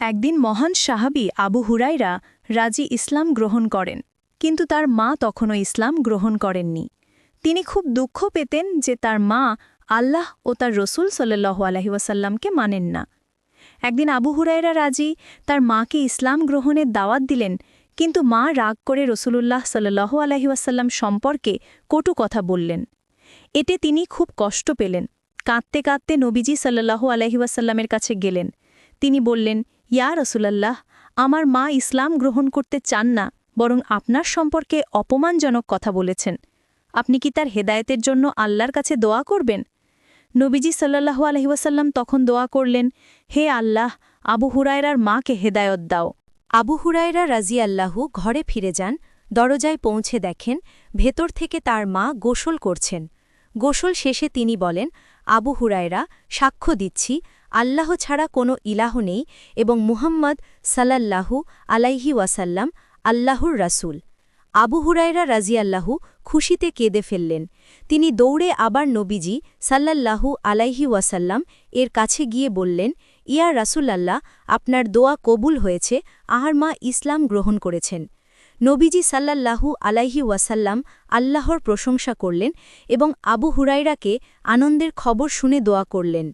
একদিন মহান সাহাবী আবু হুরায়রা রাজি ইসলাম গ্রহণ করেন, কিন্তু তার মা তখনও ইসলাম গ্রহণ করেননি। তিনি খুব দুঃখ পেতেন যে তার মা আল্লাহ ও তার রসুল সাল্লাল্লাহু আলাইহি ওয়াসাল্লামকে মানেন না। একদিন আবু হুরায়রা রাজি তার মাকে ইসলাম গ্রহণের দাওয়াত দিলেন, কিন্তু মা রাগ করে রসুলুল্লাহ সাল্লাল্লাহু আলাইহি ওয়াসাল্লাম সম্পর্কে কটু কথা বললেন। এতে তিনি খুব কষ্ট পেলেন। কাঁদতে কাঁদতে নবীজি সাল্লাল্লাহু আলাইহি ওয়াসাল্লামের কাছে গেলেন। তিনি বললেন, ইয়া রসুলাল্লাহ, আমার মা ইসলাম গ্রহণ করতে চান না, বরং আপনার সম্পর্কে অপমানজনক কথা বলেছেন। আপনি কি তার হেদায়েতের জন্য আল্লাহর কাছে দোয়া করবেন? নবীজি সাল্লাল্লাহু আলাইহি ওয়াসাল্লাম তখন দোয়া করলেন, হে আল্লাহ, আবু হুরায়রার মাকে হেদায়ত দাও। আবু হুরায়রা রাজিয়াল্লাহু ঘরে ফিরে যান। দরজায় পৌঁছে দেখেন ভেতর থেকে তার মা গোসল করছেন। গোসল শেষে তিনি বলেন, আবু হুরায়রা, সাক্ষ্য দিচ্ছি আল্লাহ ছাড়া কোনো ইলাহ নেই এবং মুহাম্মদ সাল্লাল্লাহু আলাইহি ওয়াসাল্লাম আল্লাহর রাসূল। আবু হুরায়রা রাজিয়াল্লাহু খুশিতে কেঁদে ফেললেন। তিনি দৌড়ে আবার নবীজি সাল্লাল্লাহু আলাইহি ওয়াসাল্লাম এর কাছে গিয়ে বললেন, ইয়া রাসূলাল্লাহ, আপনার দোয়া কবুল হয়েছে, আহার মা ইসলাম গ্রহণ করেছেন। নবীজি সাল্লাল্লাহু আলাইহি ওয়াসাল্লাম আল্লাহর প্রশংসা করলেন এবং আবু হুরায়রাকে আনন্দের খবর শুনে দোয়া করলেন।